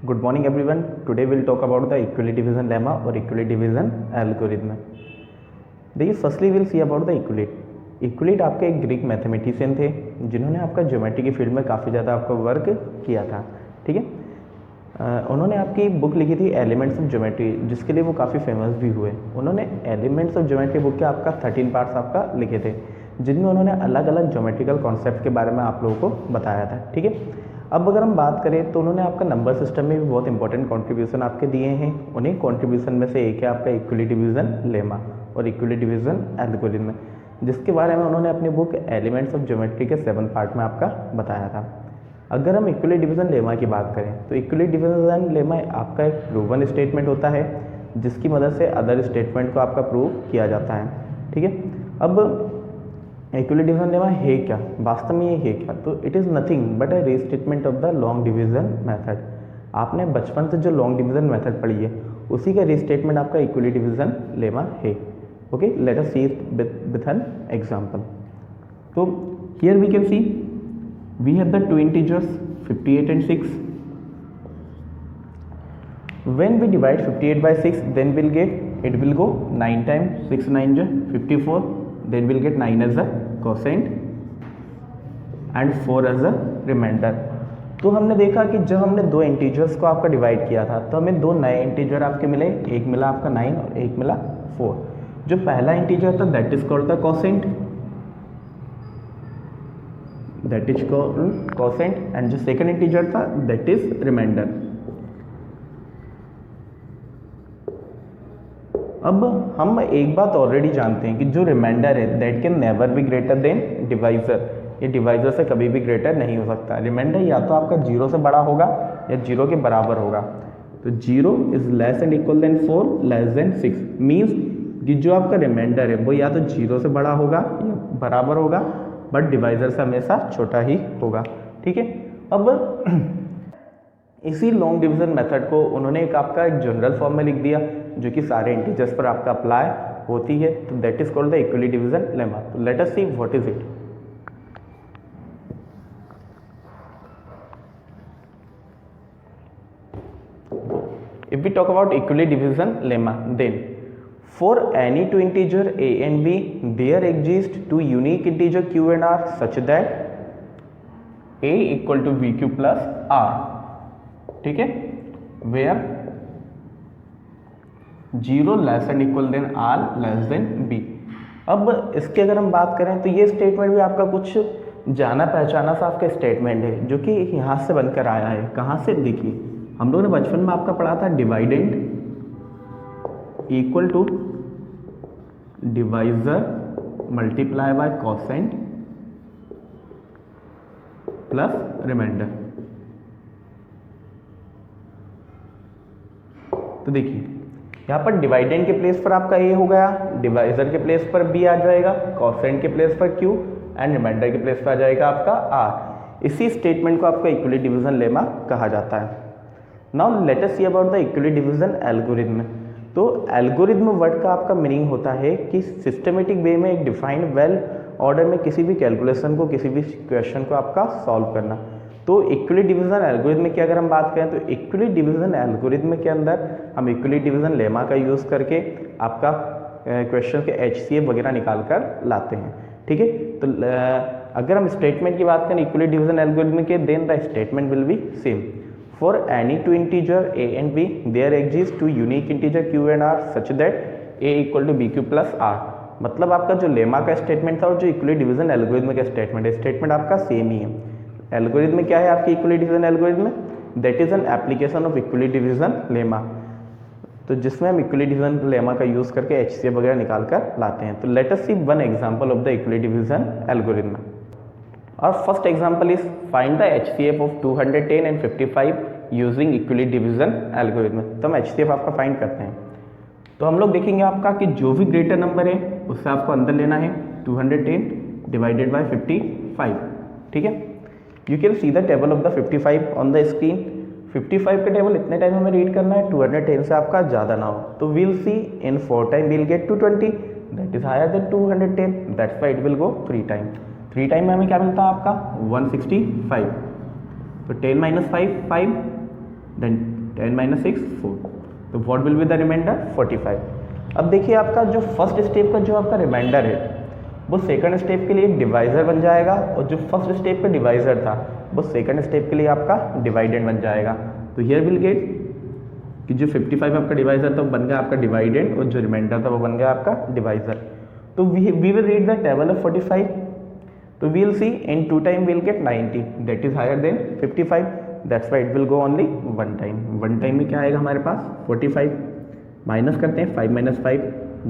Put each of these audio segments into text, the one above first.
Good morning everyone. Today we'll talk about the equally division lemma or equally division algorithm. देखिए firstly will see about the Euclid. Euclid आपके एक Greek mathematician थे जिन्होंने आपका geometry की field में काफ़ी ज़्यादा आपका वर्क किया था। ठीक है, उन्होंने आपकी बुक लिखी थी एलिमेंट्स ऑफ ज्योमेट्री, जिसके लिए वो काफ़ी फेमस भी हुए। उन्होंने एलिमेंट्स ऑफ ज्योमेट्री बुक के आपका 13 पार्ट्स आपका लिखे थे, जिनमें उन्होंने अलग अलग ज्योमेट्रिकल कॉन्सेप्ट के बारे में आप लोगों को बताया था। ठीक है, अब अगर हम बात करें तो उन्होंने आपका नंबर सिस्टम में भी बहुत इंपॉर्टेंट कंट्रीब्यूशन आपके दिए हैं। उन्हीं कंट्रीब्यूशन में से एक है आपका इक्विली डिवीजन लेमा और इक्विली डिवीजन एल्गोरिथम, जिसके बारे में उन्होंने अपनी बुक एलिमेंट्स ऑफ ज्योमेट्री के 7 पार्ट में आपका बताया था। अगर हम इक्विली डिवीजन लेमा की बात करें तो इक्विली डिवीजन लेमा आपका एक प्रूवन स्टेटमेंट होता है, जिसकी मदद से अदर स्टेटमेंट को आपका प्रूव किया जाता है। ठीक है, अब इक्विली डिवीजन लेमा है क्या, वास्तव में ये है क्या? तो it is nothing but a restatement of the long division method. आपने बचपन से जो लॉन्ग डिवीजन मेथड पढ़ी है उसी का रीस्टेटमेंट आपका इक्विली डिवीजन लेमा है। Okay, let us see it with an example. तो here we can see we have the two integers 58 and 6. When we divide 58 by 6, then it will go 9 times 6 9 is 54. Then we'll get 9 as a quotient and 4 as a remainder. तो हमने देखा कि जब हमने दो integers को आपका divide किया था तो हमें दो नए इंटीजर आपके मिले, एक मिला आपका 9 और एक मिला 4। जो पहला इंटीजर था that is called the quotient, and जो सेकंड इंटीजर था दैट इज रिमाइंडर। अब हम एक बात ऑलरेडी जानते हैं कि जो रिमाइंडर है that can never be greater than divisor. ये डिवाइजर से कभी भी ग्रेटर नहीं हो सकता। रिमाइंडर या तो आपका 0 से बड़ा होगा या 0 के बराबर होगा। तो 0 is less and equal than 4 less than 6 means कि जो आपका रिमाइंडर है वो या तो 0 से बड़ा होगा या बराबर होगा, बट डिवाइजर से हमेशा छोटा ही होगा। ठीक है, अब इसी लॉन्ग डिवीजन मेथड को उन्होंने एक आपका एक जनरल फॉर्म में लिख दिया जो कि सारे इंटीजर्स पर आपका अप्लाई होती है। तो that is called the equally division lemma. तो let us see what is it. If we talk about equally division lemma, then for any two integer a and b, there exist two unique integer q and r such that a equal to bq plus r. ठीक है, where 0 less and equal than r less than b। अब इसके अगर हम बात करें तो ये स्टेटमेंट भी आपका कुछ जाना पहचाना सा आपका स्टेटमेंट है जो कि यहाँ से बनकर आया है। कहाँ से? देखिए, हम लोगों ने बचपन में आपका पढ़ा था dividend equal to divisor multiply by quotient plus remainder. तो देखिए यहाँ पर डिवाइडेंड के प्लेस पर आपका ए हो गया, डिवाइजर के प्लेस पर बी आ जाएगा, कोसेंट के प्लेस पर क्यू एंड रिमाइंडर के प्लेस पर आ जाएगा आपका आर। इसी स्टेटमेंट को आपका इक्विली डिवीजन लेमा कहा जाता है। Now let us see about the equally division algorithm. तो एल्गोरिथम वर्ड का आपका मीनिंग होता है कि सिस्टमेटिक वे में एक डिफाइंड वेल ऑर्डर में किसी भी कैलकुलेशन को, किसी भी क्वेश्चन को आपका सॉल्व करना। तो इक्विली डिवीजन एल्गोरिथम की अगर हम बात करें तो इक्विली डिवीजन एल्गोरिथम के अंदर हम इक्विली डिवीजन लेमा का यूज़ करके आपका क्वेश्चन के HCF वगैरह निकाल कर लाते हैं। ठीक है, तो अगर हम स्टेटमेंट की बात करें इक्विली डिवीजन एल्गोरिथम के, then the statement will be same. For any two integer a and b, there exist two unique integer q and r such that a equal to bq plus r। मतलब आपका जो lemma का statement था और जो equally division algorithm का statement है, statement आपका सेम ही है। एल्गोरिथम में क्या है आपकी इक्विली डिवीजन एल्गोरिथम में? That is an application of equally division lemma. तो जिसमें हम इक्विली डिवीजन लेमा का यूज करके HCF वगैरह निकाल कर लाते हैं। तो let us see one example of the equally division algorithm. Our first example is find the HCF of 210 and 55 using equally division algorithm। तो हम HCF आपका फाइंड करते हैं। तो हम लोग देखेंगे आपका कि जो भी ग्रेटर नंबर है उससे आपको अंदर लेना है 210 डिवाइडेड बाय 55। ठीक है, you can see the table of the 55 on the screen. 55 का टेबल इतने टाइम हमें रीड करना है 210 से आपका ज़्यादा ना हो। तो we'll see in 4 time we'll get 220 that is higher than 210, that's why it will go 3 time. 3 time में हमें क्या मिलता है आपका 165। तो 10 - 5 5, देन 10 माइनस 6 4, तो what will be the remainder 45। अब देखिए आपका जो फर्स्ट स्टेप का जो आपका रिमाइंडर है वो सेकंड स्टेप के लिए डिवाइज़र बन जाएगा, और जो फर्स्ट स्टेप का डिवाइज़र था वो सेकंड स्टेप के लिए आपका डिवाइडेंड बन जाएगा। तो हियर विल गेट कि जो 55 आपका डिवाइज़र था वो बन गया आपका डिवाइडेंड, और जो रिमाइंडर था वो बन गया आपका डिवाइज़र। तो we will read the table of 45, तो we will see in 2 time will get 90, that is higher than 55, that's why it will go only 1 time. 1 time में क्या आएगा हमारे पास 45, माइनस करते हैं 5 माइनस 5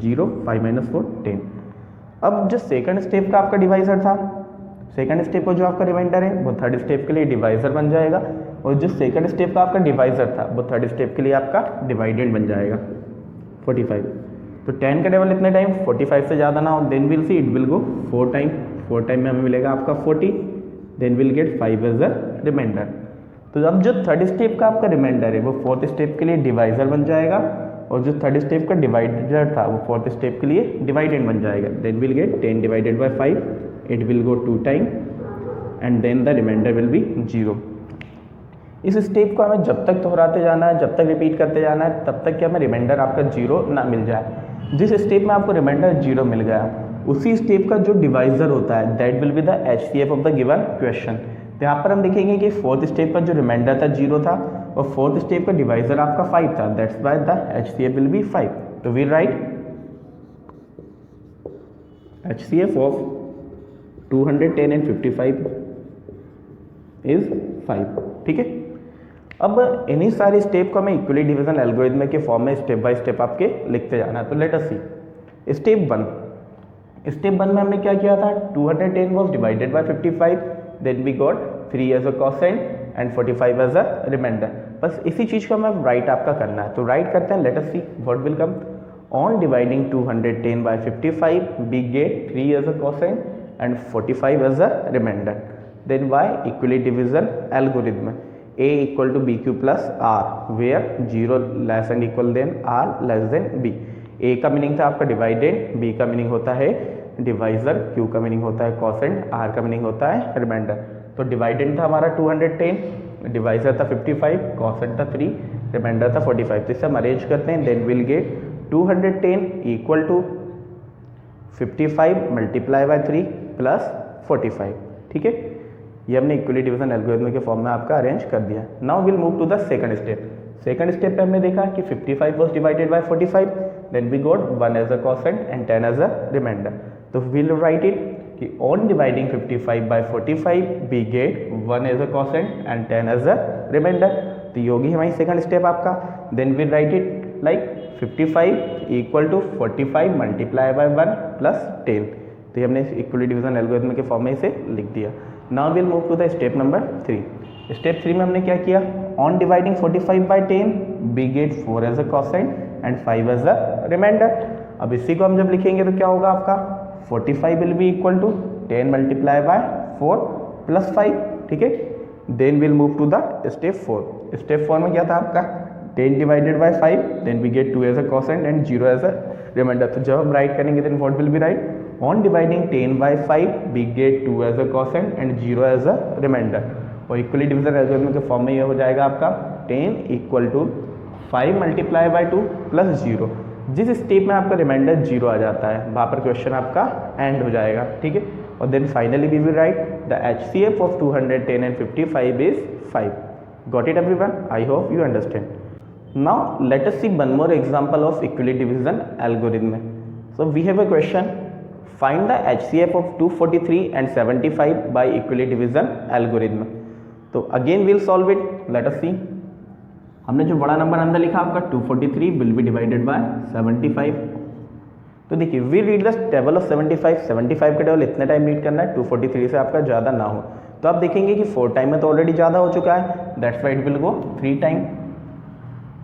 0, 5 माइनस 4 10। अब जो सेकंड स्टेप का आपका डिवाइज़र था, सेकंड स्टेप का जो आपका रिमाइंडर है वो थर्ड स्टेप के लिए डिवाइज़र बन जाएगा, और जो सेकंड स्टेप का आपका डिवाइज़र था वो थर्ड स्टेप के लिए आपका डिवाइडेंड बन जाएगा 45। तो 10 का टेबल इतने टाइम 45 से ज़्यादा ना हो, then will see it will go 4 time, 4 time में हमें मिलेगा आपका 40, then will get 5 as a remainder. तो अब जो थर्ड स्टेप का आपका रिमाइंडर है वो फोर्थ स्टेप के लिए डिवाइज़र बन जाएगा, और जो थर्ड स्टेप का डिवाइडर था वो फोर्थ स्टेप के लिए डिवाइडेंड बन जाएगा, then will get 10 divided by 5, it will go 2 time, and then the remainder will be 0। इस स्टेप को हमें जब तक दोहराते जाना है, जब तक रिपीट करते जाना है, तब तक कि हमें रिमाइंडर आपका 0 ना मिल जाए। जिस स्टेप में आपको रिमाइंडर 0 मिल गया उसी स्टेप का जो डिवाइज़र होता है that will be the HCF of the given question. तो यहाँ पर हम देखेंगे कि फोर्थ स्टेप का जो रिमाइंडर था 0 था, और फोर्थ स्टेप का डिवाइज़र आपका 5 था, that's why the HCF will be 5। तो we write HCF of 210 and 55 is 5। ठीक है, अब इन्हीं सारे स्टेप को हमें इक्वली डिवीजन एल्गोरिथम के फॉर्म में स्टेप बाय स्टेप आपके लिखते जाना है। तो let us see step 1। Step 1 में हमने क्या किया था, 210 was divided by 55, then we got 3 as a quotient and 45 as a reminder. बस इसी चीज़ को हमें राइट आपका करना है, तो राइट करते हैं। Let us see what will come. On dividing 210 by 55 we get 3 as a quotient and 45 as a remainder. Then why equally division algorithm A equal to BQ plus R where 0 less and equal than R less than B। A का meaning था आपका divided, B का meaning होता है divisor, Q का meaning होता है quotient, R का मीनिंग होता है रिमाइंडर। तो डिवाइडेड था हमारा 210, डिवाइजर था 55, कोसेंट था 3, रिमाइंडर था 45। तो इसे हम अरेंज करते हैं, then will get 210 equal to 55 multiply by 3 plus 45। ठीक है, ये हमने इक्वली डिवीजन एल्गोरिथम के फॉर्म में आपका अरेंज कर दिया। Now will move to the second step. Second step पे हमने देखा कि 55 was divided by 45, then we got 1 as a quotient and 10 as a remainder. तो विल राइट इट कि on dividing 55 by 45 we get 1 as a quotient and 10 as a remainder. तो ये होगी हमारी सेकंड स्टेप आपका। Then will write it like 55 equal to 45 multiply by 1 plus 10। तो ये हमने इक्वली डिवीजन एल्गोरिथम के फॉर्म में इसे लिख दिया। Now will move to the step number 3। Step 3 में हमने क्या किया, on dividing 45 by 10 we get 4 as a quotient and 5 as a reminder. अब इसी को हम जब लिखेंगे तो क्या होगा आपका 45 will be equal to 10 multiply by 4 plus 5। ठीक है, then will move to the step 4। Step 4 में क्या था आपका 10 divided by 5, then we get 2 as a quotient and 0 as a remainder. तो जब हम राइट करेंगे then what will be write, on dividing 10 by 5 we get 2 as a quotient and 0 as a reminder. और equally division algorithm के form में ये हो जाएगा आपका 10 equal to 5 multiply by 2 plus 0। जिस स्टेप में आपका रिमाइंडर 0 आ जाता है वहाँ पर क्वेश्चन आपका एंड हो जाएगा। ठीक है, और then finally we will write the HCF of 210 and 55 is 5। Got it everyone? I hope you understand. Now let us see one more example of equally division algorithm. So we have a question, find the HCF of 243 and 75 by equally division algorithm. तो again will solve it, let us see. हमने जो बड़ा number अंदर लिखा आपका 243 will be divided by 75। तो देखिए we read the table of 75 का टेबल इतने टाइम रीड करना है 243 से आपका ज़्यादा ना हो। तो आप देखेंगे कि 4 टाइम में तो ऑलरेडी ज़्यादा हो चुका है, that's why it will go 3 time.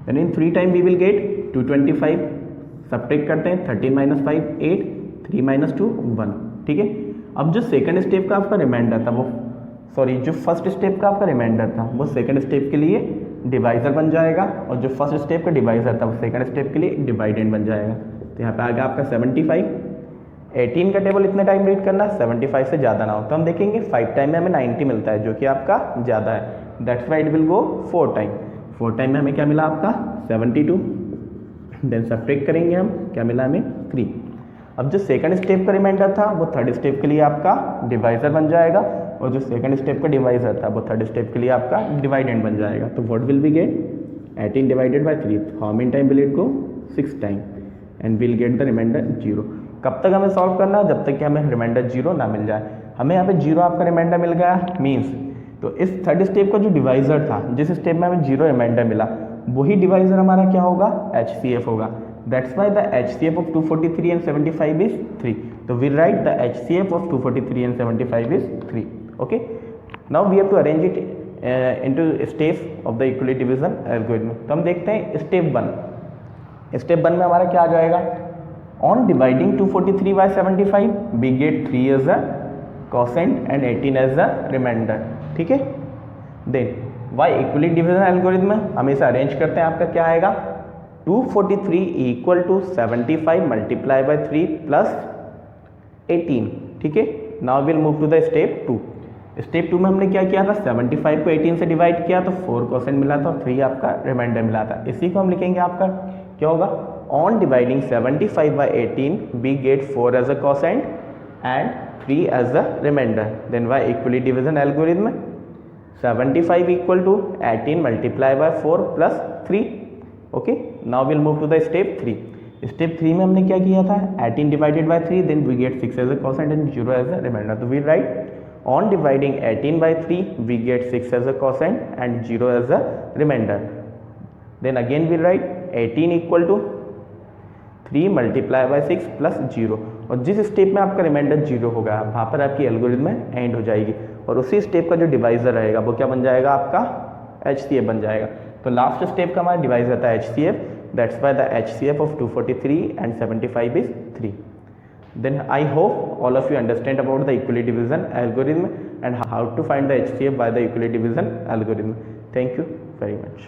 Then in 3 time we will get 225, subtract करते हैं 13 माइनस 5 8, 3 माइनस 2 1। ठीक है, अब जो सेकंड स्टेप का आपका रिमाइंडर था वो जो फर्स्ट स्टेप का आपका रिमाइंडर था वो सेकंड स्टेप के लिए डिवाइजर बन जाएगा, और जो फर्स्ट स्टेप का डिवाइजर था वो सेकंड स्टेप के लिए डिवाइडेंड बन जाएगा। तो यहाँ पे आ गया आपका 75। 18 का टेबल इतने टाइम रीड करना, 75 से ज़्यादा ना हो। तो हम देखेंगे 5 टाइम में हमें 90 मिलता है जो कि आपका ज़्यादा है, that's why it will go 4 time. 4 time में हमें क्या मिला आपका 72, देन सब्ट्रैक्ट करेंगे हम, क्या मिला हमें 3। अब जो सेकंड स्टेप का रिमाइंडर था वो थर्ड स्टेप के लिए आपका डिवाइजर बन जाएगा, और जो सेकंड स्टेप का डिवाइजर था वो थर्ड स्टेप के लिए आपका डिवाइडेंड बन जाएगा। तो what will be get 18 divided by 3, how many time will it go 6 time, and will get the remainder 0। कब तक हमें सॉल्व करना है, जब तक कि हमें रिमाइंडर 0 ना मिल जाए। हमें यहाँ पे 0 आपका रिमाइंडर मिल गया मीन्स, तो इस थर्ड स्टेप का जो डिवाइजर था, जिस स्टेप में हमें 0 रिमाइंडर मिला, वही डिवाइजर हमारा क्या होगा, HCF होगा। That's why the HCF of 243 and 75 is 3। तो we write the HCF of 243 and 75 is 3। Okay, now we have to arrange it into steps of the equally division algorithm. तो हम देखते हैं स्टेप 1। स्टेप 1 में हमारा क्या आ जाएगा, on dividing 243 by 75 we get 3 as a quotient and 18 as a remainder. ठीक है, then why equally division algorithm में हम इसे अरेंज करते हैं, आपका क्या आएगा 243 equal to 75 multiply by 3 plus 18। ठीक है, now will move to the step 2। Step 2 में हमने क्या किया था, 75 को 18 से डिवाइड किया तो 4 कोसेंट मिला था और 3 आपका रिमाइंडर मिला था। इसी को हम लिखेंगे, आपका क्या होगा, on dividing 75 by 18 we get 4 as a quotient and 3 as a remainder. Then why equally division algorithm 75 equal to 18 multiply by 4 plus 3। Okay, now will move to the step 3। Step 3 में हमने क्या किया था, 18 divided by 3, then we get 6 as a quotient and 0 as a remainder. तो we write on dividing 18 by 3 we get 6 as a quotient and 0 as a remainder. Then again we write 18 equal to 3 multiply by 6 plus 0, और जिस step में आपका reminder 0 होगा वहाँ पर आपकी algorithm में एंड हो जाएगी, और उसी स्टेप का जो डिवाइजर रहेगा वो क्या बन जाएगा, आपका HCF बन जाएगा। तो लास्ट स्टेप का हमारा डिवाइजर था HCF, that's why the HCF of 243 and 75 is 3. Then I hope all of you understand about the equally division algorithm and how to find the HCF by the equally division algorithm. Thank you very much.